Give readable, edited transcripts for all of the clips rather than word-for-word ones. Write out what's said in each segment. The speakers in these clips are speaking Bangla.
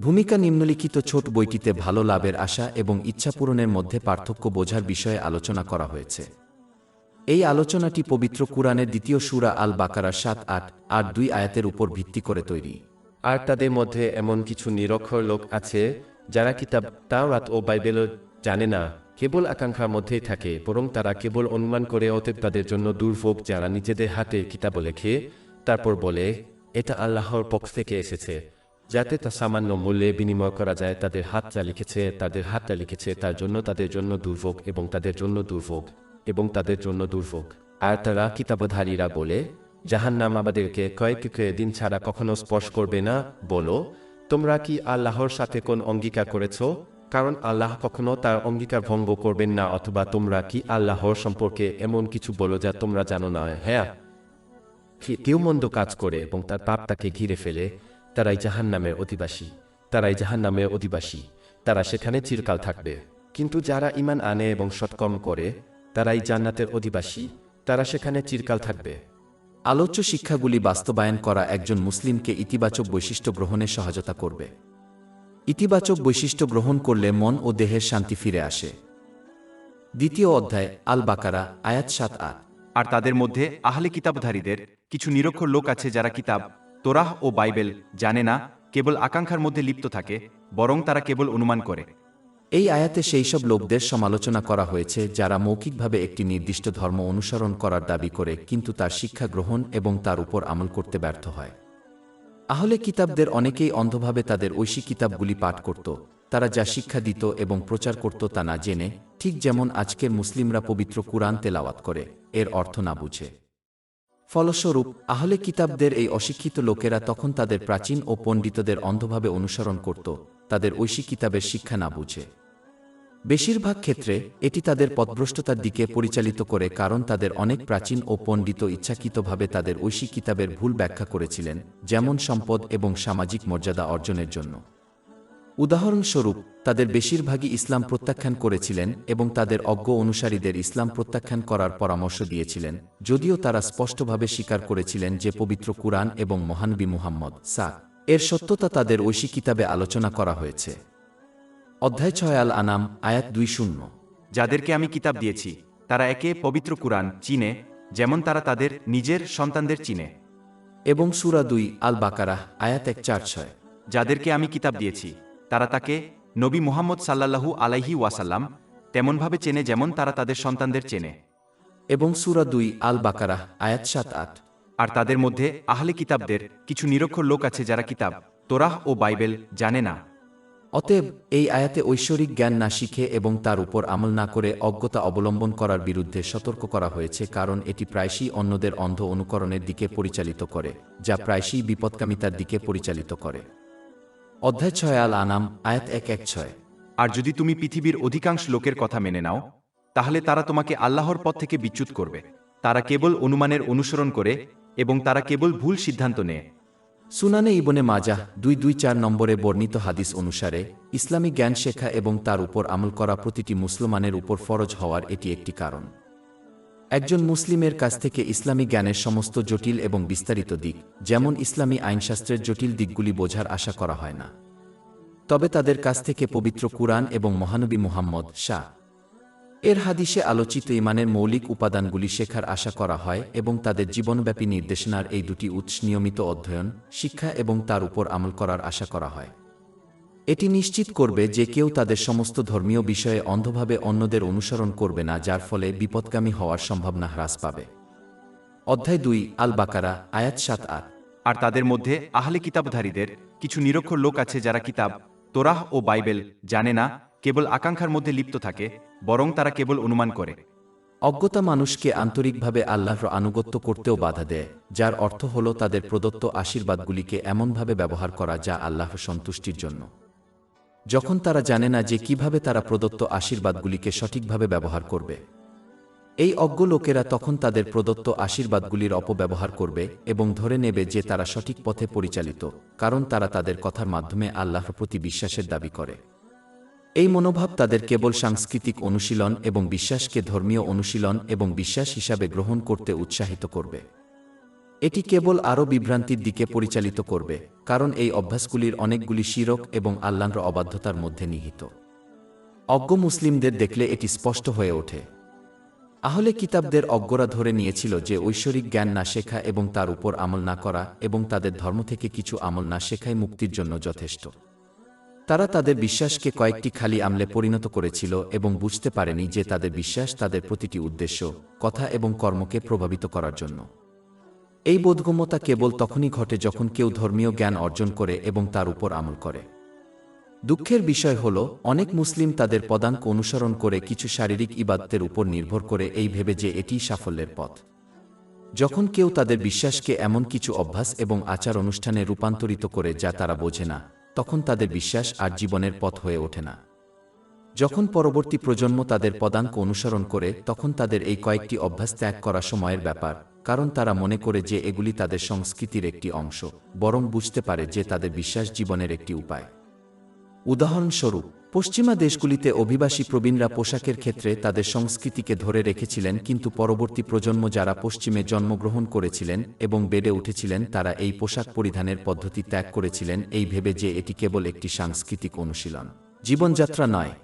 ভূমিকা নিম্নলিখিত ছোট বইটিতে ভালো লাভের আশা এবং ইচ্ছা পূরণের মধ্যে পার্থক্য বোঝার বিষয়ে আলোচনা করা হয়েছে। এই আলোচনাটি পবিত্র কুরআনের দ্বিতীয় সূরা আল বাকারার ৭-৮-৮-২ আয়াতের উপর ভিত্তি করে তৈরি। আর তাদের মধ্যে এমন কিছু নিরক্ষর লোক আছে যারা কিতাব তাওরাত ও বাইবেলও জানে না, কেবল আকাঙ্ক্ষার মধ্যেই থাকে, বরং তারা কেবল অনুমান করে, অতএব তাদের জন্য দুর্ভোগ যারা নিজেদের হাতে কিতাব লেখে তারপর বলে এটা আল্লাহর পক্ষ থেকে এসেছে, যাতে তা সামান্য মূল্যে বিনিময় করা যায়। তাদের হাতটা লিখেছে তার জন্য তাদের জন্য দুর্ভোগ এবং তাদের জন্য দুর্ভোগ এবং তাদের জন্য দুর্ভোগ। আর তারা কিতাবধারীরা বলে জাহান্নাম আমাদেরকে কয়েক দিন ছাড়া কখনো স্পর্শ করবে না। বলো, তোমরা কি আল্লাহর সাথে কোন অঙ্গীকার করেছ? কারণ আল্লাহ কখনো তার অঙ্গীকার ভঙ্গ করবেন না। অথবা তোমরা কি আল্লাহর সম্পর্কে এমন কিছু বলো যা তোমরা জানো না? হ্যাঁ, কেউ মন্দ কাজ করে এবং তার পাপ তাকে ঘিরে ফেলে, তারাই জাহান্নামের অধিবাসী, তারা সেখানে চিরকাল থাকবে। কিন্তু যারা ঈমান আনে এবং সৎকর্ম করে তারাই জান্নাতের অধিবাসী, তারা সেখানে চিরকাল থাকবে। আলোচ্য শিক্ষাগুলি বাস্তবায়ন করা একজন মুসলিমকে ইতিবাচক বৈশিষ্ট্য গ্রহণে সহায়তা করবে। ইতিবাচক বৈশিষ্ট্য গ্রহণ করলে মন ও দেহের শান্তি ফিরে আসে। দ্বিতীয় অধ্যায় আল বাকারা আয়াত ৭-৮। আর তাদের মধ্যে আহলে কিতাবধারীদের কিছু নিরক্ষর লোক আছে যারা কিতাব তোরাহ ও বাইবেল জানে না, কেবল আকাঙ্ক্ষার মধ্যে লিপ্ত থাকে, বরং তারা কেবল অনুমান করে। এই আয়াতে সেই সব লোকদের সমালোচনা করা হয়েছে যারা মৌখিকভাবে একটি নির্দিষ্ট ধর্ম অনুসরণ করার দাবি করে কিন্তু তার শিক্ষা গ্রহণ এবং তার উপর আমল করতে ব্যর্থ হয়। আহলে কিতাবদের অনেকেই অন্ধভাবে তাদের ঐশী কিতাবগুলি পাঠ করত, তারা যা শিক্ষা দিত এবং প্রচার করত তা না জেনে, ঠিক যেমন আজকের মুসলিমরা পবিত্র কুরআন তেলাওয়াত করে এর অর্থ না বুঝে। ফলস্বরূপ আহলে কিতাবদের এই অশিক্ষিত লোকেরা তখন তাদের প্রাচীন ও পণ্ডিতদের অন্ধভাবে অনুসরণ করত, তাদের ঐশী কিতাবের শিক্ষা না বুঝে। বেশিরভাগ ক্ষেত্রে এটি তাদের পথভ্রষ্টতার দিকে পরিচালিত করে, কারণ তাদের অনেক প্রাচীন ও পণ্ডিত ইচ্ছাকৃতভাবে তাদের ঐশী কিতাবের ভুল ব্যাখ্যা করেছিলেন, যেমন সম্পদ এবং সামাজিক মর্যাদা অর্জনের জন্য। উদাহরণস্বরূপ, তাদের বেশিরভাগই ইসলাম প্রত্যাখ্যান করেছিলেন এবং তাদের অজ্ঞ অনুসারীদের ইসলাম প্রত্যাখ্যান করার পরামর্শ দিয়েছিলেন, যদিও তারা স্পষ্টভাবে স্বীকার করেছিলেন যে পবিত্র কুরআন এবং মহানবী মুহাম্মদ এর সত্যতা তাদের ঐশী কিতাবে আলোচনা করা হয়েছে। অধ্যায় ৬ আল আনাম আয়াত ২-০। যাদেরকে আমি কিতাব দিয়েছি তারা একে পবিত্র কুরআন চিনে, যেমন তারা তাদের নিজের সন্তানদের চিনে। এবং সূরা ২ আল বাকারাহ আয়াত ১-৪-৬। যাদেরকে আমি কিতাব দিয়েছি তারা তাকে নবী মুহাম্মদ সাল্লাল্লাহু আলাইহি ওয়াসাল্লাম তেমনভাবে চেনে যেমন তারা তাদের সন্তানদের চেনে। এবং সূরা ২ আল বাকারাহ আয়াত ৭-৮। আর তাদের মধ্যে আহলে কিতাবদের কিছু নিরক্ষর লোক আছে যারা কিতাব তোরাহ ও বাইবেল জানে না। অতএব এই আয়াতে ঐশ্বরিক জ্ঞান না শিখে এবং তার উপর আমল না করে অজ্ঞতা অবলম্বন করার বিরুদ্ধে সতর্ক করা হয়েছে, কারণ এটি প্রায়শই অন্যদের অন্ধ অনুকরণের দিকে পরিচালিত করে, যা প্রায়শই বিপদকামিতার দিকে পরিচালিত করে। অধ্যায় ৬ আল আনাম আয়াত ১-১-৬। আর যদি তুমি পৃথিবীর অধিকাংশ লোকের কথা মেনে নাও, তাহলে তারা তোমাকে আল্লাহর পথ থেকে বিচ্যুত করবে। তারা কেবল অনুমানের অনুসরণ করে এবং তারা কেবল ভুল সিদ্ধান্ত নেয়। সুনানে ইবনে মাজাহ ২-২-৪ নম্বরে বর্ণিত হাদিস অনুসারে ইসলামী জ্ঞান শেখা এবং তার উপর আমল করা প্রতিটি মুসলমানের উপর ফরজ হওয়ার এটি একটি কারণ। একজন মুসলিমের কাছ থেকে ইসলামী জ্ঞানের সমস্ত জটিল এবং বিস্তারিত দিক, যেমন ইসলামী আইনশাস্ত্রের জটিল দিকগুলি বোঝার আশা করা হয় না, তবে তাদের কাছ থেকে পবিত্র কুরআন এবং মহানবী মুহাম্মদ এর হাদিসে আলোচিত ঈমানের মৌলিক উপাদানগুলি শেখার আশা করা হয় এবং তাদের জীবনব্যাপী নির্দেশনার এই দুটি উৎস নিয়মিত অধ্যয়ন, শিক্ষা এবং তার উপর আমল করার আশা করা হয়। এটি নিশ্চিত করবে যে কেউ তাদের সমস্ত ধর্মীয় বিষয়ে অন্ধভাবে অন্যদের অনুসরণ করবে না, যার ফলে বিপদগামী হওয়ার সম্ভাবনা হ্রাস পাবে। অধ্যায় ২ আল বাকারা আয়াত ৭-৮। আর তাদের মধ্যে আহলে কিতাবধারীদের কিছু নিরক্ষর লোক আছে যারা কিতাব তোরাহ ও বাইবেল জানে না, কেবল আকাঙ্ক্ষার মধ্যে লিপ্ত থাকে, বরং তারা কেবল অনুমান করে। অজ্ঞতা মানুষকে আন্তরিকভাবে আল্লাহর আনুগত্য করতেও বাধা দেয়, যার অর্থ হল তাদের প্রদত্ত আশীর্বাদগুলিকে এমনভাবে ব্যবহার করা যা আল্লাহর সন্তুষ্টির জন্য। যখন তারা জানে না যে কিভাবে তারা প্রদত্ত আশীর্বাদগুলিকে সঠিকভাবে ব্যবহার করবে, এই অজ্ঞ লোকেরা তখন তাদের প্রদত্ত আশীর্বাদগুলির অপব্যবহার করবে এবং ধরে নেবে যে তারা সঠিক পথে পরিচালিত, কারণ তারা তাদের কথার মাধ্যমে আল্লাহর প্রতি বিশ্বাসের দাবি করে। এই মনোভাব তাদের কেবল সাংস্কৃতিক অনুশীলন এবং বিশ্বাসকে ধর্মীয় অনুশীলন এবং বিশ্বাস হিসাবে গ্রহণ করতে উৎসাহিত করবে। এটি কেবল আরও বিভ্রান্তির দিকে পরিচালিত করবে, কারণ এই অভ্যাসগুলির অনেকগুলি শিরক এবং আল্লাহর অবাধ্যতার মধ্যে নিহিত। অজ্ঞ মুসলিমদের দেখলে এটি স্পষ্ট হয়ে ওঠে। আহলে কিতাবদের অজ্ঞরা ধরে নিয়েছিল যে ঐশ্বরিক জ্ঞান না শেখা এবং তার উপর আমল না করা এবং তাদের ধর্ম থেকে কিছু আমল না শেখাই মুক্তির জন্য যথেষ্ট। তারা তাদের বিশ্বাসকে কয়েকটি খালি আমলে পরিণত করেছিল এবং বুঝতে পারেনি যে তাদের বিশ্বাস তাদের প্রতিটি উদ্দেশ্য, কথা এবং কর্মকে প্রভাবিত করার জন্য। এই বোধগম্যতা কেবল তখনই ঘটে যখন কেউ ধর্মীয় জ্ঞান অর্জন করে এবং তার উপর আমল করে। দুঃখের বিষয় হল, অনেক মুসলিম তাদের পদাঙ্ক অনুসরণ করে কিছু শারীরিক ইবাদতের উপর নির্ভর করে এই ভেবে যে এটিই সাফল্যের পথ। যখন কেউ তাদের বিশ্বাসকে এমন কিছু অভ্যাস এবং আচার অনুষ্ঠানে রূপান্তরিত করে যা তারা বোঝে না, তখন তাদের বিশ্বাস আর জীবনের পথ হয়ে ওঠে না। যখন পরবর্তী প্রজন্ম তাদের পদাঙ্ক অনুসরণ করে, তখন তাদের এই কয়েকটি অভ্যাস ত্যাগ করা সময়ের ব্যাপার, কারণ তারা মনে করে যে এগুলি তাদের সংস্কৃতির একটি অংশ, বরং বুঝতে পারে যে তাদের বিশ্বাস জীবনের একটি উপায়। উদাহরণস্বরূপ, পশ্চিমা দেশগুলিতে অভিবাসী প্রবীণরা পোশাকের ক্ষেত্রে তাদের সংস্কৃতিকে ধরে রেখেছিলেন, কিন্তু পরবর্তী প্রজন্ম যারা পশ্চিমে জন্মগ্রহণ করেছিলেন এবং বেড়ে উঠেছিলেন তারা এই পোশাক পরিধানের পদ্ধতি ত্যাগ করেছিলেন এই ভেবে যে এটি কেবল একটি সাংস্কৃতিক অনুশীলন, জীবনযাত্রা নয়।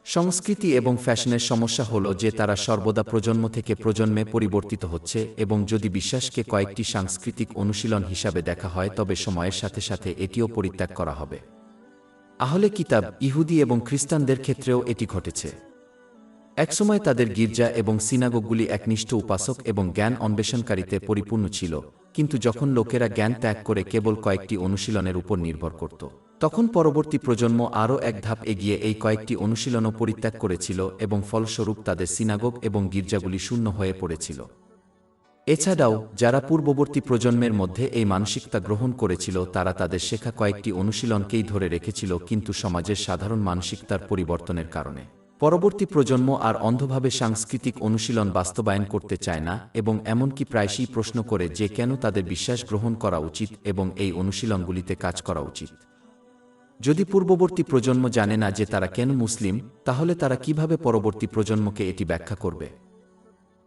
সংস্কৃতি এবং ফ্যাশনের সমস্যা হল যে তারা সর্বদা প্রজন্ম থেকে প্রজন্মে পরিবর্তিত হচ্ছে, এবং যদি বিশ্বাসকে কয়েকটি সাংস্কৃতিক অনুশীলন হিসাবে দেখা হয় তবে সময়ের সাথে সাথে এটিও পরিত্যাগ করা হবে। আহলে কিতাব, ইহুদি এবং খ্রিস্টানদের ক্ষেত্রেও এটি ঘটেছে। একসময় তাদের গির্জা এবং সিনাগোগগুলি একনিষ্ঠ উপাসক এবং জ্ঞান অন্বেষণকারীতে পরিপূর্ণ ছিল, কিন্তু যখন লোকেরা জ্ঞান ত্যাগ করে কেবল কয়েকটি অনুশীলনের উপর নির্ভর করত, তখন পরবর্তী প্রজন্ম আরও এক ধাপ এগিয়ে এই কয়েকটি অনুশীলনও পরিত্যাগ করেছিল এবং ফলস্বরূপ তাদের সিনাগোগ এবং গির্জাগুলি শূন্য হয়ে পড়েছিল। এছাড়াও যারা পূর্ববর্তী প্রজন্মের মধ্যে এই মানসিকতা গ্রহণ করেছিল তারা তাদের শেখা কয়েকটি অনুশীলনকেই ধরে রেখেছিল, কিন্তু সমাজের সাধারণ মানসিকতার পরিবর্তনের কারণে পরবর্তী প্রজন্ম আর অন্ধভাবে সাংস্কৃতিক অনুশীলন বাস্তবায়ন করতে চায় না এবং এমনকি প্রায়শই প্রশ্ন করে যে কেন তাদের বিশ্বাস গ্রহণ করা উচিত এবং এই অনুশীলনগুলিতে কাজ করা উচিত। যদি পূর্ববর্তী প্রজন্ম জানে না যে তারা কেন মুসলিম, তাহলে তারা কিভাবে পরবর্তী প্রজন্মকে এটি ব্যাখ্যা করবে?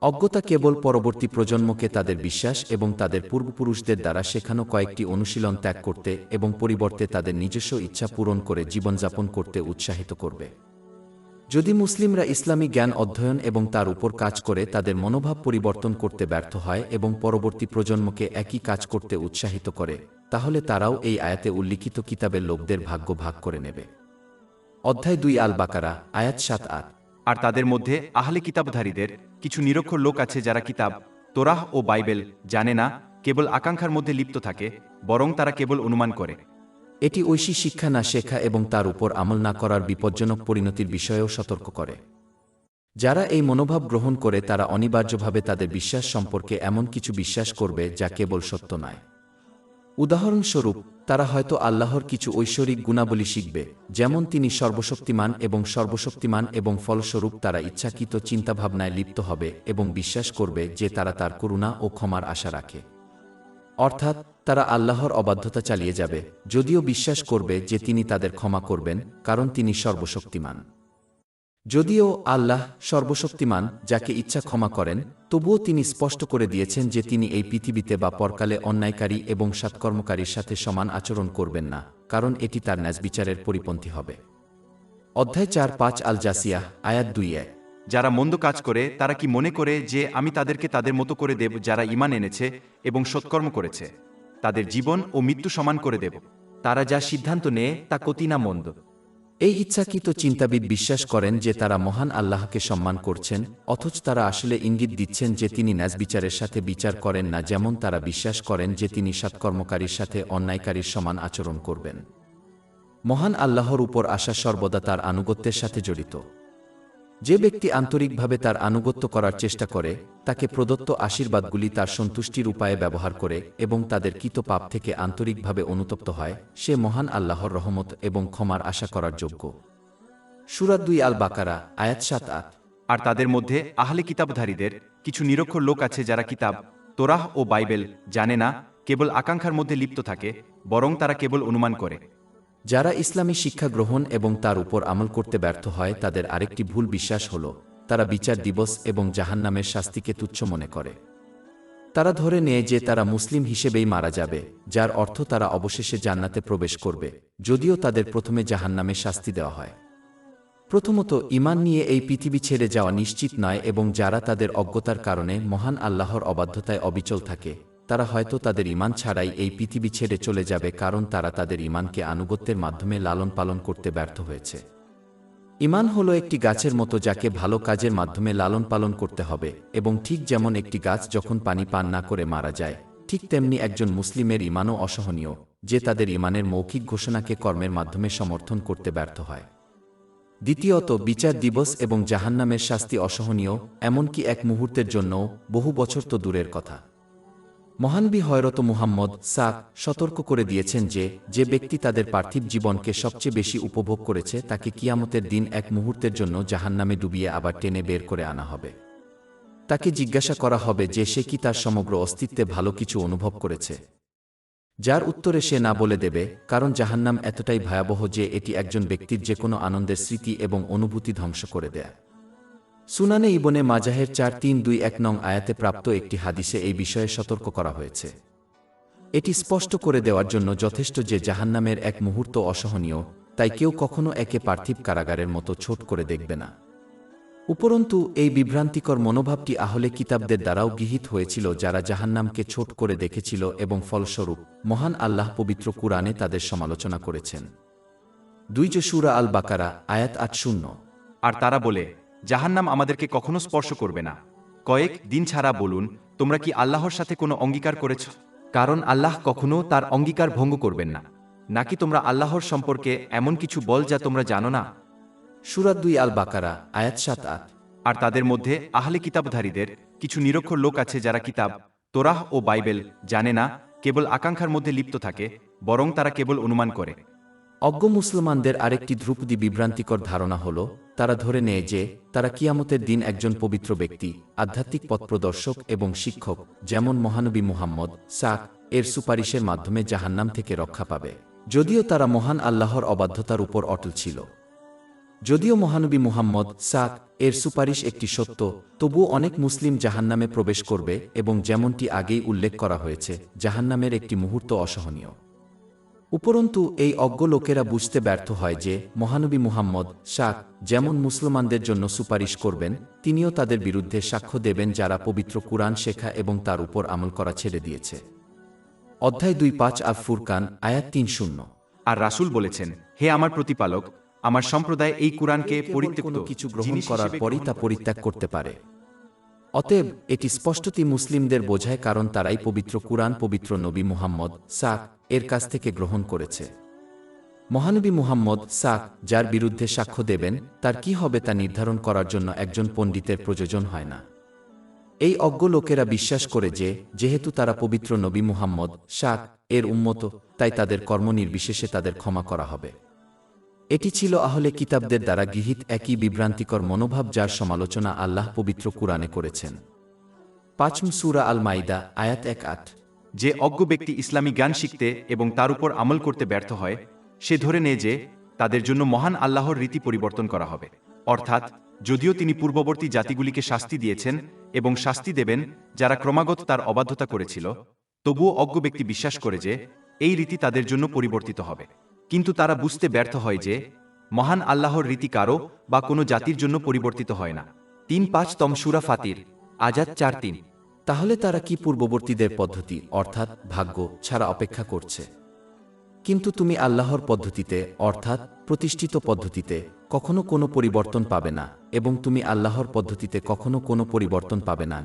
অজ্ঞতা কেবল পরবর্তী প্রজন্মকে তাদের বিশ্বাস এবং তাদের পূর্বপুরুষদের দ্বারা শেখানো কয়েকটি অনুশীলন ত্যাগ করতে এবং পরিবর্তে তাদের নিজস্ব ইচ্ছা পূরণ করে জীবনযাপন করতে উৎসাহিত করবে। যদি মুসলিমরা ইসলামী জ্ঞান অধ্যয়ন এবং তার উপর কাজ করে তাদের মনোভাব পরিবর্তন করতে ব্যর্থ হয় এবং পরবর্তী প্রজন্মকে একই কাজ করতে উৎসাহিত করে, তাহলে তারাও এই আয়াতে উল্লিখিত কিতাবের লোকদের ভাগ্য ভাগ করে নেবে। অধ্যায় 2 আল বাকারা, আয়াত 7-8। আর তাদের মধ্যে আহলে কিতাবধারীদের কিছু নিরক্ষর লোক আছে যারা কিতাব, তোরাহ ও বাইবেল জানে না, কেবল আকাঙ্ক্ষার মধ্যে লিপ্ত থাকে, বরং তারা কেবল অনুমান করে। এটি ঐশী শিক্ষা না শেখা এবং তার উপর আমল না করার বিপজ্জনক পরিণতির বিষয়েও সতর্ক করে। যারা এই মনোভাব গ্রহণ করে তারা অনিবার্যভাবে তাদের বিশ্বাস সম্পর্কে এমন কিছু বিশ্বাস করবে যা কেবল সত্য নয়। উদাহরণস্বরূপ, তারা হয়তো আল্লাহর কিছু ঐশ্বরিক গুণাবলী শিখবে, যেমন তিনি সর্বশক্তিমান এবং ফলস্বরূপ তারা ইচ্ছাকৃত চিন্তাভাবনায় লিপ্ত হবে এবং বিশ্বাস করবে যে তারা তার করুণা ও ক্ষমার আশা রাখে। অর্থাৎ তারা আল্লাহর অবাধ্যতা চালিয়ে যাবে, যদিও বিশ্বাস করবে যে তিনি তাদের ক্ষমা করবেন, কারণ তিনি সর্বশক্তিমান। যদিও আল্লাহ সর্বশক্তিমান, যাকে ইচ্ছা ক্ষমা করেন, তবুও তিনি স্পষ্ট করে দিয়েছেন যে তিনি এই পৃথিবীতে বা পরকালে অন্যায়কারী এবং সৎকর্মকারীর সাথে সমান আচরণ করবেন না, কারণ এটি তার ন্যায়বিচারের পরিপন্থী হবে। অধ্যায় 4-5 আল জাসিয়াহ, আয়াত 2-1। যারা মন্দ কাজ করে তারা কি মনে করে যে আমি তাদেরকে তাদের মতো করে দেব যারা ঈমান এনেছে এবং সৎকর্ম করেছে, তাদের জীবন ও মৃত্যু সমান করে দেব। তারা যা সিদ্ধান্ত নেয় তা কতি না মন্দ। এই ইচ্ছাকৃত চিন্তাবিদ বিশ্বাস করেন যে তারা মহান আল্লাহকে সম্মান করছেন, অথচ তারা আসলে ইঙ্গিত দিচ্ছেন যে তিনি ন্যায়বিচারের সাথে বিচার করেন না, যেমন তারা বিশ্বাস করেন যে তিনি সৎকর্মকারীর সাথে অন্যায়কারীর সমান আচরণ করবেন। মহান আল্লাহর উপর আশা সর্বদা তার আনুগত্যের সাথে জড়িত। যে ব্যক্তি আন্তরিকভাবে তার আনুগত্য করার চেষ্টা করে, তাকে প্রদত্ত আশীর্বাদগুলি তার সন্তুষ্টির উপায়ে ব্যবহার করে এবং তাদের কৃত পাপ থেকে আন্তরিকভাবে অনুতপ্ত হয়, সে মহান আল্লাহর রহমত এবং ক্ষমার আশা করার যোগ্য। সূরা 2 আল বাকারা, আয়াত 7-8। আর তাদের মধ্যে আহলে কিতাবধারীদের কিছু নিরক্ষর লোক আছে যারা কিতাব, তোরাহ ও বাইবেল জানে না, কেবল আকাঙ্ক্ষার মধ্যে লিপ্ত থাকে, বরং তারা কেবল অনুমান করে। যারা ইসলামী শিক্ষা গ্রহণ এবং তার উপর আমল করতে ব্যর্থ হয় তাদের আরেকটি ভুল বিশ্বাস হল তারা বিচার দিবস এবং জাহান্নামের শাস্তিকে তুচ্ছ মনে করে। তারা ধরে নেয় যে তারা মুসলিম হিসেবেই মারা যাবে, যার অর্থ তারা অবশেষে জান্নাতে প্রবেশ করবে, যদিও তাদের প্রথমে জাহান্নামে শাস্তি দেওয়া হয়। প্রথমত, ঈমান নিয়ে এই পৃথিবী ছেড়ে যাওয়া নিশ্চিত নয়, এবং যারা তাদের অজ্ঞতার কারণে মহান আল্লাহর অবাধ্যতায় অবিচল থাকে, তারা হয়তো তাদের ঈমান ছাড়াই এই পৃথিবী ছেড়ে চলে যাবে, কারণ তারা তাদের ঈমানকে আনুগত্যের মাধ্যমে লালন পালন করতে ব্যর্থ হয়েছে। ঈমান হলো একটি গাছের মতো যাকে ভালো কাজের মাধ্যমে লালন পালন করতে হবে, এবং ঠিক যেমন একটি গাছ যখন পানি পান না করে মারা যায়, ঠিক তেমনি একজন মুসলিমের ঈমানও অসহনীয়, যে তাদের ঈমানের মৌখিক ঘোষণাকে কর্মের মাধ্যমে সমর্থন করতে ব্যর্থ হয়। দ্বিতীয়ত, বিচার দিবস এবং জাহান্নামের শাস্তি অসহনীয়, এমনকি এক মুহূর্তের জন্যও, বহু বছর তো দূরের কথা। মহানবী হযরত মুহাম্মদ সতর্ক করে দিয়েছেন যে যে ব্যক্তি তাদের পার্থিব জীবনকে সবচেয়ে বেশি উপভোগ করেছে তাকে কিয়ামতের দিন এক মুহূর্তের জন্য জাহান্নামে ডুবিয়ে আবার টেনে বের করে আনা হবে। তাকে জিজ্ঞাসা করা হবে যে সে কি তার সমগ্র অস্তিত্বে ভালো কিছু অনুভব করেছে, যার উত্তরে সে না বলে দেবে, কারণ জাহান্নাম এতটাই ভয়াবহ যে এটি একজন ব্যক্তির যে কোনো আনন্দের স্মৃতি এবং অনুভূতি ধ্বংস করে দেয়। সুনানে ইবনে মাজাহের 4321 নং আয়াতে প্রাপ্ত একটি হাদিসে এই বিষয়ে সতর্ক করা হয়েছে। এটি স্পষ্ট করে দেওয়ার জন্য যথেষ্ট যে জাহান্নামের এক মুহূর্ত অসহনীয়, তাই কেউ কখনো একে পার্থিব কারাগারের মতো ছোট করে দেখবে না। উপরন্তু এই বিভ্রান্তিকর মনোভাবটি আহলে কিতাবদের দ্বারাও গৃহীত হয়েছিল, যারা জাহান্নামকে ছোট করে দেখেছিল, এবং ফলস্বরূপ মহান আল্লাহ পবিত্র কুরআনে তাদের সমালোচনা করেছেন। 2 সূরা আল বাকারা, আয়াত 80। আর তারা বলে, জাহান্নাম আমাদেরকে কখনো স্পর্শ করবে না। কয়েক দিন ছাড়া বলুন, তোমরা কি আল্লাহর সাথে কোনো অঙ্গীকার করেছ? কারণ আল্লাহ কখনো তার অঙ্গীকার ভঙ্গ করবেন না। নাকি তোমরা আল্লাহর সম্পর্কে এমন কিছু বল যা তোমরা জানো না? সূরা 2 আল বাকারা, আয়াত 7-8। আর তাদের মধ্যে আহলে কিতাবধারীদের কিছু নিরক্ষর লোক আছে যারা কিতাব, তোরাহ ও বাইবেল জানে না, কেবল আকাঙ্ক্ষার মধ্যে লিপ্ত থাকে, বরং তারা কেবল অনুমান করে। অজ্ঞ মুসলমানদের আরেকটি ধ্রুপদী বিভ্রান্তিকর ধারণা হল, তারা ধরে নেয় যে তারা কিয়ামতের দিন একজন পবিত্র ব্যক্তি, আধ্যাত্মিক পথপ্রদর্শক এবং শিক্ষক, যেমন মহানবী মুহাম্মদ এর সুপারিশের মাধ্যমে জাহান্নাম থেকে রক্ষা পাবে, যদিও তারা মহান আল্লাহর অবাধ্যতার উপর অটল ছিল। যদিও মহানবী মুহাম্মদ এর সুপারিশ একটি সত্য, তবুও অনেক মুসলিম জাহান্নামে প্রবেশ করবে, এবং যেমনটি আগেই উল্লেখ করা হয়েছে, জাহান্নামের একটি মুহূর্ত অসহনীয়। উপরন্তু এই অজ্ঞ লোকেরা বুঝতে ব্যর্থ হয় যে মহানবী মুহাম্মদ যেমন মুসলমানদের জন্য সুপারিশ করবেন, তিনিও তাদের বিরুদ্ধে সাক্ষ্য দেবেন যারা পবিত্র কুরআন শেখা এবং তার উপর আমল করা ছেড়ে দিয়েছে। অধ্যায় 2-5 আল ফুরকান, আয়াত 3-0। আর রাসূল বলেছেন, হে আমার প্রতিপালক, আমার সম্প্রদায় এই কুরআনকে পরিত্যক্ত কোনো কিছু গ্রহণ জিনিস করার হিসেবে পরই তা পরিত্যাগ করতে পারে। অতএব এটি স্পষ্টতই মুসলিমদের বোঝায়, কারণ তারাই পবিত্র কুরআন পবিত্র নবী মুহাম্মদ এর কাছ থেকে গ্রহণ করেছে। মহানবী মুহাম্মদ যার বিরুদ্ধে সাক্ষ্য দেবেন, তার কি হবে তা নির্ধারণ করার জন্য একজন পণ্ডিতের প্রয়োজন হয় না। এই অজ্ঞ লোকেরা বিশ্বাস করে যে যেহেতু তারা পবিত্র নবী মুহাম্মদ এর উম্মত, তাই তাদের কর্ম নির্বিশেষে তাদের ক্ষমা করা হবে। এটি ছিল আহলে কিতাবদের দ্বারা গৃহীত একই বিভ্রান্তিকর মনোভাব, যার সমালোচনা আল্লাহ পবিত্র কুরআনে করেছেন। 5 সূরা আল মাইদা, আয়াত 1-8। যে অজ্ঞ ব্যক্তি ইসলামী জ্ঞান শিখতে এবং তার উপর আমল করতে ব্যর্থ হয়, সে ধরে নেয় যে তাদের জন্য মহান আল্লাহর রীতি পরিবর্তন করা হবে। অর্থাৎ যদিও তিনি পূর্ববর্তী জাতিগুলিকে শাস্তি দিয়েছেন এবং শাস্তি দেবেন যারা ক্রমাগত তার অবাধ্যতা করেছিল, তবুও অজ্ঞ ব্যক্তি বিশ্বাস করে যে এই রীতি তাদের জন্য পরিবর্তিত হবে। কিন্তু তারা বুঝতে ব্যর্থ হয় যে মহান আল্লাহর রীতি কারো বা কোনো জাতির জন্য পরিবর্তিত হয় না। 3-5 সূরা ফাতির, আয়াত 4-3। তাহলে তারা কি পূর্ববর্তীদের পদ্ধতি অর্থাৎ ভাগ্য ছাড়া অপেক্ষা করছে? কিন্তু তুমি আল্লাহর পদ্ধতিতে অর্থাৎ প্রতিষ্ঠিত পদ্ধতিতে কখনো কোনো পরিবর্তন পাবে না, এবং তুমি আল্লাহর পদ্ধতিতে কখনো কোনো পরিবর্তন পাবে না।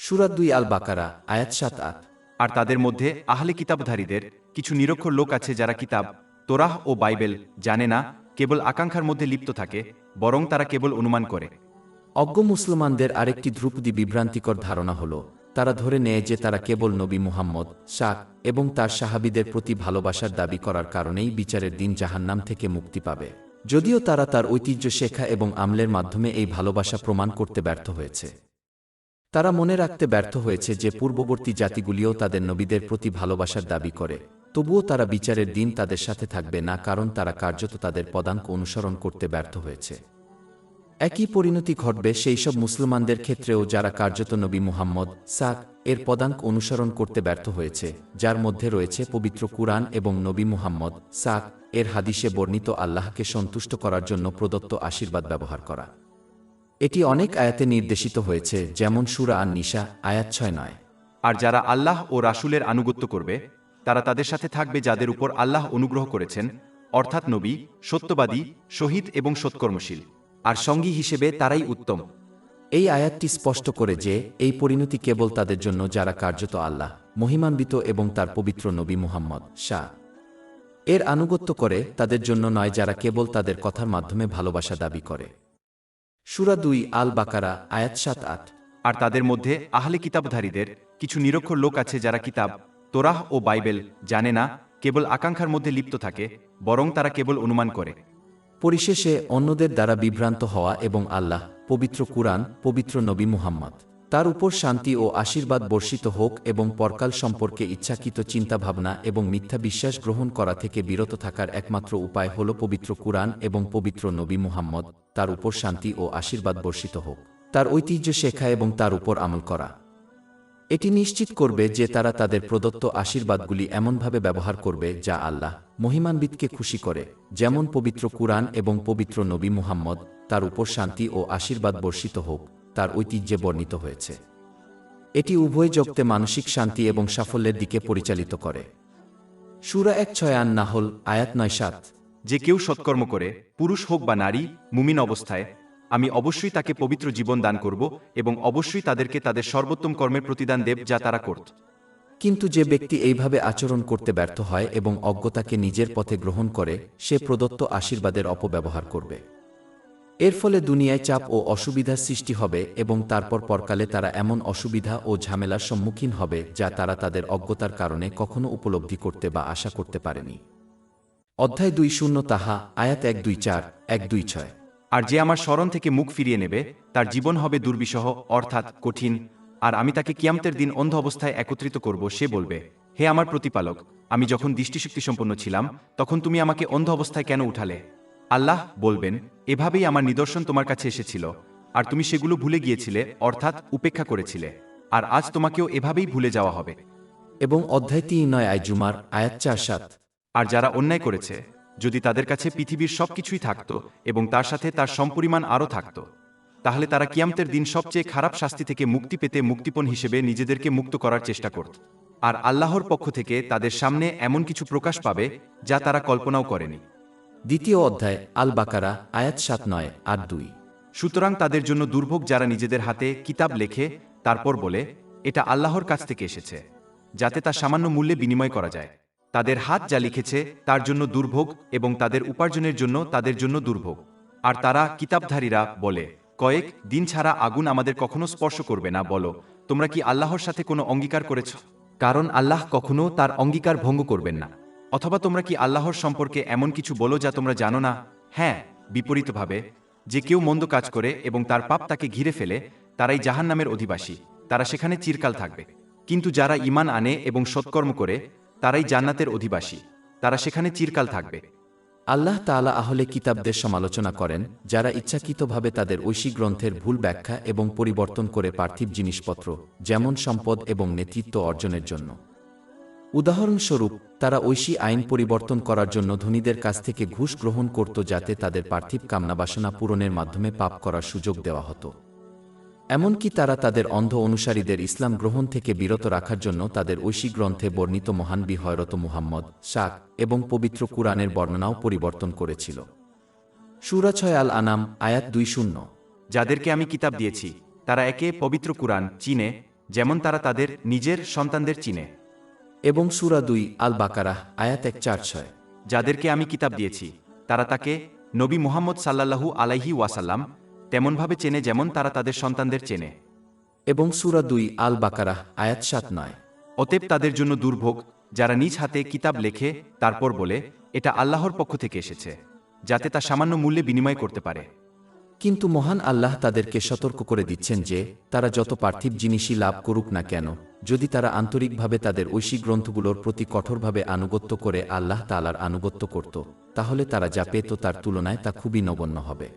সূরা 2 আল বাকারা, আয়াত 7-8। আর তাদের মধ্যে আহলে কিতাবধারীদের কিছু নিরক্ষর লোক আছে যারা কিতাব, তোরাহ ও বাইবেল জানে না, কেবল আকাঙ্ক্ষার মধ্যে লিপ্ত থাকে, বরং তারা কেবল অনুমান করে। অজ্ঞ মুসলমানদের আরেকটি ধ্রুপদী বিভ্রান্তিকর ধারণা হল, তারা ধরে নেয় যে তারা কেবল নবী মুহাম্মদ এবং তার সাহাবীদের প্রতি ভালোবাসার দাবি করার কারণেই বিচারের দিন জাহান্নাম থেকে মুক্তি পাবে, যদিও তারা তার ঐতিহ্য শেখা এবং আমলের মাধ্যমে এই ভালোবাসা প্রমাণ করতে ব্যর্থ হয়েছে। তারা মনে রাখতে ব্যর্থ হয়েছে যে পূর্ববর্তী জাতিগুলিও তাদের নবীদের প্রতি ভালোবাসার দাবি করে, তবুও তারা বিচারের দিন তাদের সাথে থাকবে না, কারণ তারা কার্যত তাদের পদাঙ্ক অনুসরণ করতে ব্যর্থ হয়েছে। একই পরিণতি ঘটবে সেই সব মুসলমানদের ক্ষেত্রেও যারা কার্যত নবী মুহাম্মদ সাক এর পদাঙ্ক অনুসরণ করতে ব্যর্থ হয়েছে, যার মধ্যে রয়েছে পবিত্র কুরআন এবং নবী মুহাম্মদ সাক এর হাদিসে বর্ণিত আল্লাহকে সন্তুষ্ট করার জন্য প্রদত্ত আশীর্বাদ ব্যবহার করা। এটি অনেক আয়াতে নির্দেশিত হয়েছে, যেমন সূরা আন-নিসা আয়াত 6-9। আর যারা আল্লাহ ও রাসূলের আনুগত্য করবে তারা তাদের সাথে থাকবে যাদের উপর আল্লাহ অনুগ্রহ করেছেন, অর্থাৎ নবী, সত্যবাদী, শহীদ এবং সৎকর্মশীল। আর সঙ্গী হিসেবে তারাই উত্তম। এই আয়াতটি স্পষ্ট করে যে এই পরিণতি কেবল তাদের জন্য যারা কার্যত আল্লাহ মহিমান্বিত এবং তার পবিত্র নবী মুহাম্মদ শাহ এর আনুগত্য করে, তাদের জন্য নয় যারা কেবল তাদের কথার মাধ্যমে ভালোবাসা দাবি করে। সূরা 2 আল বাকারা আয়াত 7-8। আর তাদের মধ্যে আহলে কিতাবধারীদের কিছু নিরক্ষর লোক আছে যারা কিতাব, তোরাহ ও বাইবেল জানে না, কেবল আকাঙ্ক্ষার মধ্যে লিপ্ত থাকে, বরং তারা কেবল অনুমান করে। পরিশেষে অন্যদের দ্বারা বিভ্রান্ত হওয়া এবং আল্লাহ, পবিত্র কুরআন, পবিত্র নবী মুহাম্মদ তার উপর শান্তি ও আশীর্বাদ বর্ষিত হোক এবং পরকাল সম্পর্কে ইচ্ছাকৃত চিন্তাভাবনা এবং মিথ্যা বিশ্বাস গ্রহণ করা থেকে বিরত থাকার একমাত্র উপায় হল পবিত্র কুরআন এবং পবিত্র নবী মুহাম্মদ তার উপর শান্তি ও আশীর্বাদ বর্ষিত হোক তার ঐতিহ্য শেখা এবং তার উপর আমল করা। এটি নিশ্চিত করবে যে তারা তাদের প্রদত্ত আশীর্বাদগুলি এমনভাবে ব্যবহার করবে যা আল্লাহ মহিমান্বিতকে খুশি করে, যেমন পবিত্র কুরআন এবং পবিত্র নবী মুহাম্মদ তার উপর শান্তি ও আশীর্বাদ বর্ষিত হোক তার ঐতিহ্যে বর্ণিত হয়েছে। এটি উভয় জগতে মানসিক শান্তি এবং সাফল্যের দিকে পরিচালিত করে। সূরা 1-6 আন-নাহল আয়াত 9-7। যে কেউ সৎকর্ম করে, পুরুষ হোক বা নারী, মুমিন অবস্থায়, আমি অবশ্যই তাকে পবিত্র জীবন দান করব এবং অবশ্যই তাদেরকে তাদের সর্বোত্তম কর্মের প্রতিদান দেব যা তারা করত। কিন্তু যে ব্যক্তি এইভাবে আচরণ করতে ব্যর্থ হয় এবং অজ্ঞতাকে নিজের পথে গ্রহণ করে, সে প্রদত্ত আশীর্বাদের অপব্যবহার করবে। এর ফলে দুনিয়ায় চাপ ও অসুবিধার সৃষ্টি হবে এবং তারপর পরকালে তারা এমন অসুবিধা ও ঝামেলার সম্মুখীন হবে যা তারা তাদের অজ্ঞতার কারণে কখনো উপলব্ধি করতে বা আশা করতে পারেনি। অধ্যায় 2 তাহা আয়াত 1-2-4, 1-2-6। আর যে আমার স্মরণ থেকে মুখ ফিরিয়ে নেবে তার জীবন হবে দুর্বিষহ, অর্থাৎ কঠিন। আর আমি তাকে কিয়ামতের দিন অন্ধ অবস্থায় একত্রিত করব। সে বলবে, হে আমার প্রতিপালক, আমি যখন দৃষ্টিশক্তি সম্পন্ন ছিলাম তখন তুমি আমাকে অন্ধ অবস্থায় কেন উঠালে? আল্লাহ বলবেন, এভাবেই আমার নিদর্শন তোমার কাছে এসেছিল আর তুমি সেগুলো ভুলে গিয়েছিলে, অর্থাৎ উপেক্ষা করেছিলে। আর আজ তোমাকেও এভাবেই ভুলে যাওয়া হবে। এবং অধ্যায় 3 জুমার আয়াত 4-7। আর যারা অন্যায় করেছে, যদি তাদের কাছে পৃথিবীর সবকিছুই থাকত এবং তার সাথে তার সমপরিমাণ আরও থাকত, তাহলে তারা কিয়ামতের দিন সবচেয়ে খারাপ শাস্তি থেকে মুক্তি পেতে মুক্তিপণ হিসেবে নিজেদেরকে মুক্ত করার চেষ্টা করত। আর আল্লাহর পক্ষ থেকে তাদের সামনে এমন কিছু প্রকাশ পাবে যা তারা কল্পনাও করেনি। দ্বিতীয় অধ্যায় আল বাকারা আয়াত 7-9 আর 2। সুতরাং তাদের জন্য দুর্ভোগ যারা নিজেদের হাতে কিতাব লেখে তারপর বলে, এটা আল্লাহর কাছ থেকে এসেছে, যাতে তা সামান্য মূল্যে বিনিময় করা যায়। তাদের হাত যা লিখেছে তার জন্য দুর্ভোগ এবং তাদের উপার্জনের জন্য তাদের জন্য দুর্ভোগ। আর তারা কিতাবধারীরা বলে, কয়েক দিন ছাড়া আগুন আমাদের কখনো স্পর্শ করবে না। বলো, তোমরা কি আল্লাহর সাথে কোনো অঙ্গীকার করেছ? কারণ আল্লাহ কখনো তার অঙ্গীকার ভঙ্গ করবেন না। অথবা তোমরা কি আল্লাহর সম্পর্কে এমন কিছু বলো যা তোমরা জানো না? হ্যাঁ, বিপরীতভাবে, যে কেউ মন্দ কাজ করে এবং তার পাপ তাকে ঘিরে ফেলে, তারাই জাহান্নামের অধিবাসী, তারা সেখানে চিরকাল থাকবে। কিন্তু যারা ঈমান আনে এবং সৎকর্ম করে, তারাই জান্নাতের অধিবাসী, তারা সেখানে চিরকাল থাকবে। আল্লাহ তাআলা আহলে কিতাবদের সমালোচনা করেন যারা ইচ্ছাকৃতভাবে তাদের ঐশী গ্রন্থের ভুল ব্যাখ্যা এবং পরিবর্তন করে পার্থিব জিনিসপত্র, যেমন সম্পদ এবং নেতৃত্ব অর্জনের জন্য। উদাহরণস্বরূপ, তারা ঐশী আইন পরিবর্তন করার জন্য ধনীদের কাছ থেকে ঘুষ গ্রহণ করত যাতে তাদের পার্থিব কামনাবাসনা পূরণের মাধ্যমে পাপ করার সুযোগ দেওয়া হতো। এমনকি তারা তাদের অন্ধ অনুসারীদের ইসলাম গ্রহণ থেকে বিরত রাখার জন্য তাদের ঐশী গ্রন্থে বর্ণিত মহান বি হযরত মুহাম্মদ শাক এবং পবিত্র কুরআনের বর্ণনাও পরিবর্তন করেছিল। সূরা 6 আল আনাম আয়াত 20। যাদেরকে আমি কিতাব দিয়েছি তারা একে পবিত্র কুরআন চিনে, যেমন তারা তাদের নিজের সন্তানদের চিনে। এবং সূরা 2 আল বাকারা আয়াত 146। যাদেরকে আমি কিতাব দিয়েছি তারা তাকে নবী মুহাম্মদ সাল্লাল্লাহু আলাইহি ওয়াসাল্লাম তেমনভাবে চেনে যেমন তারা তাদের সন্তানদের চেনে। এবং সূরা 2 আল বাকারা আয়াত 7-9। অতএব তাদের জন্য দুর্ভোগ যারা নিজ হাতে কিতাব লেখে তারপর বলে, এটা আল্লাহর পক্ষ থেকে এসেছে, যাতে তা সামান্য মূল্যে বিনিময় করতে পারে। কিন্তু মহান আল্লাহ তাদেরকে সতর্ক করে দিচ্ছেন যে তারা যত পার্থিব জিনিসই লাভ করুক না কেন, যদি তারা আন্তরিকভাবে তাদের ঐশী গ্রন্থগুলোর প্রতি কঠোরভাবে আনুগত্য করে আল্লাহ তাআলার আনুগত্য করত, তাহলে তারা যা পেত তার তুলনায় তা খুবই নগণ্য হবে।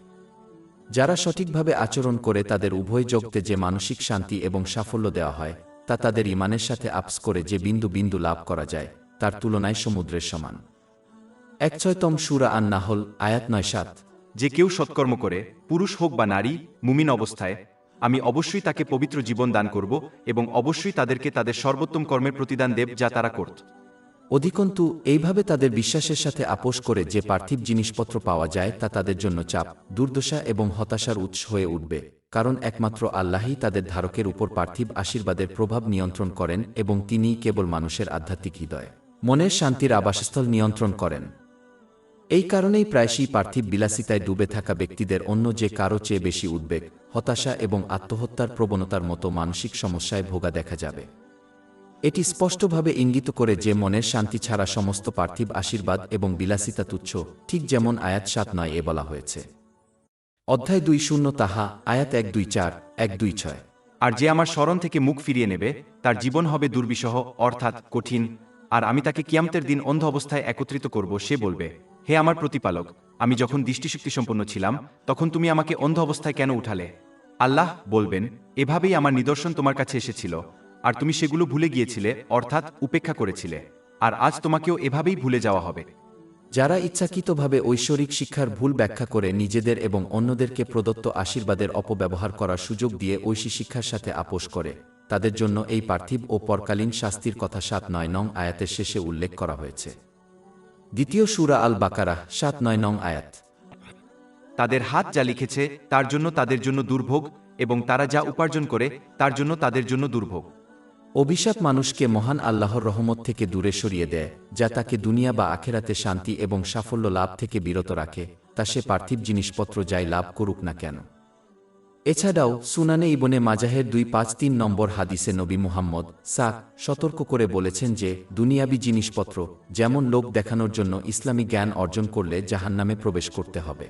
যারা সঠিকভাবে আচরণ করে তাদের উভয় জগতে যে মানসিক শান্তি এবং সাফল্য দেওয়া হয় তা তাদের ঈমানের সাথে আপস করে যে বিন্দু বিন্দু লাভ করা যায় তার তুলনায় সমুদ্রের সমান। ১৬তম সূরা আন-নাহল, আয়াত ৯-৭। যে কেউ সৎকর্ম করে, পুরুষ হোক বা নারী, মুমিন অবস্থায়, আমি অবশ্যই তাকে পবিত্র জীবন দান করব এবং অবশ্যই তাদেরকে তাদের সর্বোত্তম কর্মের প্রতিদান দেব যা তারা করত। অধিকন্তু এইভাবে তাদের বিশ্বাসের সাথে আপোষ করে যে পার্থিব জিনিসপত্র পাওয়া যায় তা তাদের জন্য চাপ, দুর্দশা এবং হতাশার উৎস হয়ে উঠবে, কারণ একমাত্র আল্লাহই তাদের ধারকের উপর পার্থিব আশীর্বাদের প্রভাব নিয়ন্ত্রণ করেন এবং তিনিই কেবল মানুষের আধ্যাত্মিক হৃদয়, মনের শান্তির আবাসস্থল নিয়ন্ত্রণ করেন। এই কারণেই প্রায়শই পার্থিব বিলাসিতায় ডুবে থাকা ব্যক্তিদের অন্য যে কারো চেয়ে বেশি উদ্বেগ, হতাশা এবং আত্মহত্যার প্রবণতার মতো মানসিক সমস্যায় ভোগা দেখা যাবে। এটি স্পষ্টভাবে ইঙ্গিত করে যে মনের শান্তি ছাড়া সমস্ত পার্থিব আশীর্বাদ এবং বিলাসিতা তুচ্ছ, ঠিক যেমন আয়াত ৭-৯ বলা হয়েছে। অধ্যায় ২০ তাহা, আয়াত ১-২-৪, ১-২-৬। আর যে আমার স্মরণ থেকে মুখ ফিরিয়ে নেবে তার জীবন হবে দুর্বিষহ, অর্থাৎ কঠিন, আর আমি তাকে কিয়ামতের দিন অন্ধ অবস্থায় একত্রিত করব। সে বলবে, হে আমার প্রতিপালক, আমি যখন দৃষ্টিশক্তি সম্পন্ন ছিলাম তখন তুমি আমাকে অন্ধ অবস্থায় কেন উঠালে? আল্লাহ বলবেন, এভাবেই আমার নিদর্শন তোমার কাছে এসেছিল আর তুমি সেগুলো ভুলে গিয়েছিলে, অর্থাৎ উপেক্ষা করেছিলে, আর আজ তোমাকেও এভাবেই ভুলে যাওয়া হবে। যারা ইচ্ছাকৃতভাবে ঐশ্বরিক শিক্ষার ভুল ব্যাখ্যা করে নিজেদের এবং অন্যদেরকে প্রদত্ত আশীর্বাদের অপব্যবহার করার সুযোগ দিয়ে ঐশী শিক্ষার সাথে আপোষ করে, তাদের জন্য এই পার্থিব ও পরকালীন শাস্তির কথা ৭-৯ নং আয়াতের শেষে উল্লেখ করা হয়েছে। দ্বিতীয় সূরা আল বাকারাহ, ৭-৯ নং আয়াত। তাদের হাত যা লিখেছে তার জন্য তাদের জন্য দুর্ভোগ, এবং তারা যা উপার্জন করে তার জন্য তাদের জন্য দুর্ভোগ। অভিশাপ মানুষকে মহান আল্লাহর রহমত থেকে দূরে সরিয়ে দেয়, যা তাকে দুনিয়া বা আখেরাতে শান্তি এবং সাফল্য লাভ থেকে বিরত রাখে, তা সে পার্থিব জিনিসপত্র যাই লাভ করুক না কেন। এছাড়াও সুনানে ইবনে মাজাহের ২৫৩ নম্বর হাদিসে নবী মুহাম্মদ সতর্ক করে বলেছেন যে দুনিয়াবি জিনিসপত্র যেমন লোক দেখানোর জন্য ইসলামী জ্ঞান অর্জন করলে জাহান্নামে প্রবেশ করতে হবে।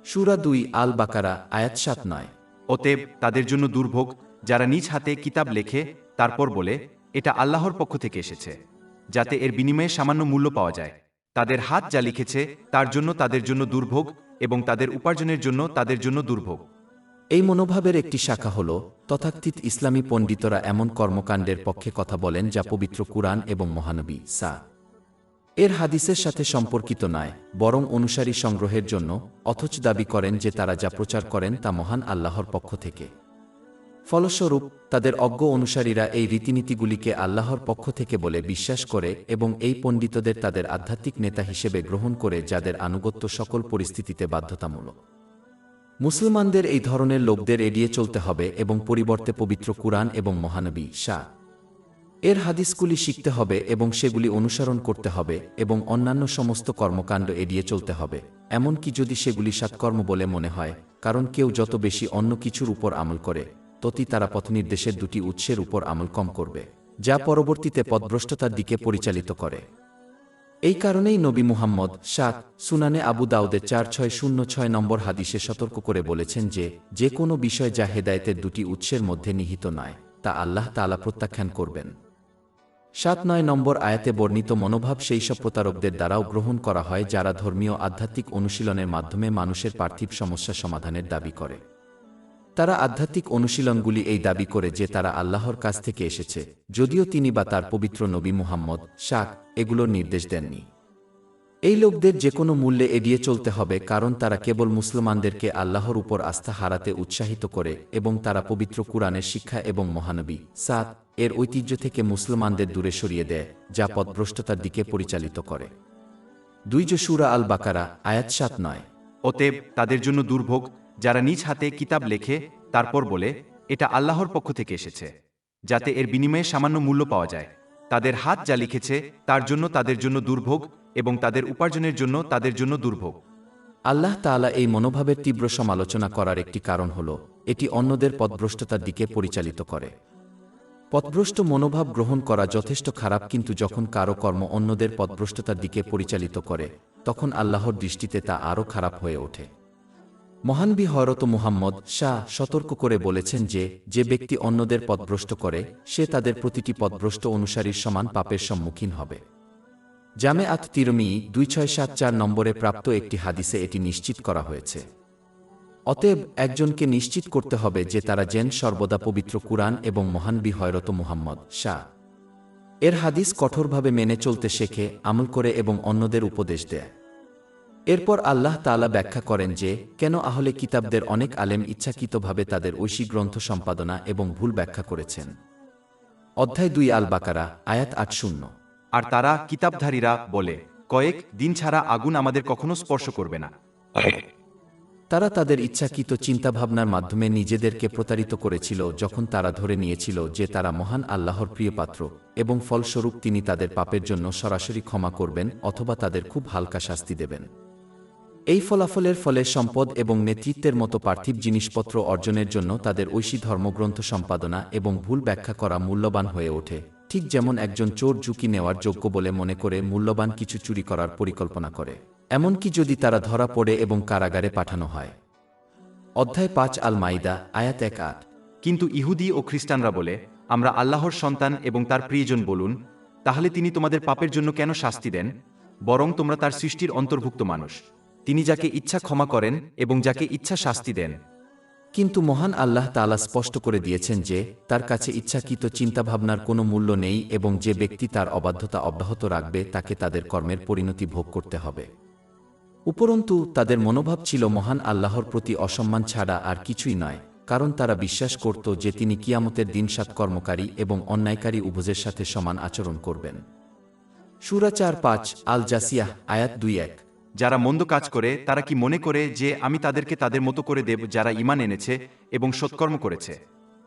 সূরা ২ আল বাকারা, আয়াত ৭-৯। অতএব তাদের জন্য দুর্ভোগ যারা নিজ হাতে কিতাব লেখে তারপর বলে, এটা আল্লাহর পক্ষ থেকে এসেছে, যাতে এর বিনিময়ে সামান্য মূল্য পাওয়া যায়। তাদের হাত যা লিখেছে তার জন্য তাদের জন্য দুর্ভোগ, এবং তাদের উপার্জনের জন্য তাদের জন্য দুর্ভোগ। এই মনোভাবের একটি শাখা হল তথাকথিত ইসলামী পণ্ডিতরা এমন কর্মকাণ্ডের পক্ষে কথা বলেন যা পবিত্র কুরআন এবং মহানবী এর হাদিসের সাথে সম্পর্কিত নয়, বরং অনুসারী সংগ্রহের জন্য, অথচ দাবি করেন যে তারা যা প্রচার করেন তা মহান আল্লাহর পক্ষ থেকে। ফলস্বরূপ তাদের অজ্ঞ অনুসারীরা এই রীতিনীতিগুলিকে আল্লাহর পক্ষ থেকে বলে বিশ্বাস করে এবং এই পণ্ডিতদের তাদের আধ্যাত্মিক নেতা হিসেবে গ্রহণ করে, যাদের আনুগত্য সকল পরিস্থিতিতে বাধ্যতামূলক। মুসলমানদের এই ধরনের লোকদের এড়িয়ে চলতে হবে এবং পরিবর্তে পবিত্র কুরআন এবং মহানবী এর হাদিসগুলি শিখতে হবে এবং সেগুলি অনুসরণ করতে হবে এবং অন্যান্য সমস্ত কর্মকাণ্ড এড়িয়ে চলতে হবে, এমনকি যদি সেগুলি সৎকর্ম বলে মনে হয়, কারণ কেউ যত বেশি অন্য কিছুর উপর আমল করে ততই তারা পথনির্দেশের দুটি উৎসের উপর আমল কম করবে, যা পরবর্তীতে পথভ্রষ্টতার দিকে পরিচালিত করে। এই কারণেই নবী মুহাম্মদ সুনানে আবু দাউদের ৪৬০৬ নম্বর হাদিসে সতর্ক করে বলেছেন যে যে কোনো বিষয় যা হেদায়েতের দুটি উৎসের মধ্যে নিহিত নয় তা আল্লাহ তাআলা প্রত্যাখ্যান করবেন। ৭-৯ নম্বর আয়াতে বর্ণিত মনোভাব সেই সব প্রতারকদের দ্বারাও গ্রহণ করা হয় যারা ধর্মীয় আধ্যাত্মিক অনুশীলনের মাধ্যমে মানুষের পার্থিব সমস্যা সমাধানের দাবি করে। তারা আধ্যাত্মিক অনুশীলনগুলি এই দাবি করে যে তারা আল্লাহর কাছ থেকে এসেছে, যদিও তিনি বা তার পবিত্র নবী মুহাম্মদ এগুলোর নির্দেশ দেননি। এই লোকদের যে কোনো মূল্যে এড়িয়ে চলতে হবে, কারণ তারা কেবল মুসলমানদেরকে আল্লাহর উপর আস্থা হারাতে উৎসাহিত করে এবং তারা পবিত্র কুরআনের শিক্ষা এবং মহানবী এর ঐতিহ্য থেকে মুসলমানদের দূরে সরিয়ে দেয়, যা পথভ্রষ্টতার দিকে পরিচালিত করে। ২ সূরা আল বাকারা, আয়াত ৭-৯। অতএব তাদের জন্য দুর্ভোগ যারা নিজ হাতে কিতাব লেখে তারপর বলে, এটা আল্লাহর পক্ষ থেকে এসেছে, যাতে এর বিনিময়ে সামান্য মূল্য পাওয়া যায়। তাদের হাত যা লিখেছে তার জন্য তাদের জন্য দুর্ভোগ, এবং তাদের উপার্জনের জন্য তাদের জন্য দুর্ভোগ। আল্লাহ তাআলা এই মনোভাবের তীব্র সমালোচনা করার একটি কারণ হল এটি অন্যদের পথভ্রষ্টতার দিকে পরিচালিত করে। পথভ্রষ্ট মনোভাব গ্রহণ করা যথেষ্ট খারাপ, কিন্তু যখন কারো কর্ম অন্যদের পথভ্রষ্টতার দিকে পরিচালিত করে তখন আল্লাহর দৃষ্টিতে তা আরও খারাপ হয়ে ওঠে। মহানবী হযরত মুহাম্মদ সতর্ক করে বলেছেন যে যে ব্যক্তি অন্যদের পথভ্রষ্ট করে সে তাদের প্রতিটি পথভ্রষ্ট অনুসারীর সমান পাপের সম্মুখীন হবে। জামে আত তিরমিজি ২৬৭৪ নম্বরে প্রাপ্ত একটি হাদিসে এটি নিশ্চিত করা হয়েছে। অতএব একজনকে নিশ্চিত করতে হবে যে তারা যেন সর্বদা পবিত্র কুরআন এবং মহানবী হযরত মুহাম্মদ শাহ এর হাদিস কঠোরভাবে মেনে চলতে শেখে, আমল করে এবং অন্যদের উপদেশ দেয়। এরপর আল্লাহ তাআলা ব্যাখ্যা করেন যে কেন আহলে কিতাবদের অনেক আলেম ইচ্ছাকৃতভাবে তাদের ঐশী গ্রন্থ সম্পাদনা এবং ভুল ব্যাখ্যা করেছেন। অধ্যায় 2 আল বাকারা আয়াত 80। আর তারা কিতাবধারীরা বলে, কয়েক দিন ছাড়া আগুন আমাদের কখনো স্পর্শ করবে না। তারা তাদের ইচ্ছাকৃত চিন্তাভাবনার মাধ্যমে নিজেদেরকে প্রতারিত করেছিল যখন তারা ধরে নিয়েছিল যে তারা মহান আল্লাহর প্রিয়পাত্র এবং ফলস্বরূপ তিনি তাদের পাপের জন্য সরাসরি ক্ষমা করবেন অথবা তাদের খুব হালকা শাস্তি দেবেন। এই ফলাফলের ফলে সম্পদ এবং নেতৃত্বের মতো পার্থিব জিনিসপত্র অর্জনের জন্য তাদের ঐশী ধর্মগ্রন্থ সম্পাদনা এবং ভুল ব্যাখ্যা করা মূল্যবান হয়ে ওঠে, ঠিক যেমন একজন চোর ঝুঁকি নেওয়ার যোগ্য বলে মনে করে মূল্যবান কিছু চুরি করার পরিকল্পনা করে, এমনকি যদি তারা ধরা পড়ে এবং কারাগারে পাঠানো হয়। অধ্যায় 5 আল মাইদা আয়াত 1-8। কিন্তু ইহুদি ও খ্রিস্টানরা বলে, আমরা আল্লাহর সন্তান এবং তার প্রিয়জন বলুন, তাহলে তিনি তোমাদের পাপের জন্য কেন শাস্তি দেন? বরং তোমরা তার সৃষ্টির অন্তর্ভুক্ত মানুষ। তিনি যাকে ইচ্ছা ক্ষমা করেন এবং যাকে ইচ্ছা শাস্তি দেন। কিন্তু মহান আল্লাহ তাআলা স্পষ্ট করে দিয়েছেন যে তার কাছে ইচ্ছাকৃত চিন্তাভাবনার কোনো মূল্য নেই এবং যে ব্যক্তি তার অবাধ্যতা অব্যাহত রাখবে তাকে তাদের কর্মের পরিণতি ভোগ করতে হবে। উপরন্তু তাদের মনোভাব ছিল মহান আল্লাহর প্রতি অসম্মান ছাড়া আর কিছুই নয়, কারণ তারা বিশ্বাস করত যে তিনি কিয়ামতের দিন সৎকর্মকারী এবং অন্যায়কারী উভয়ের সাথে সমান আচরণ করবেন। সূরা 4-5 আল জাসিয়াহ আয়াত 2-1। যারা মন্দ কাজ করে তারা কি মনে করে যে আমি তাদেরকে তাদের মতো করে দেব যারা ঈমান এনেছে এবং সৎকর্ম করেছে,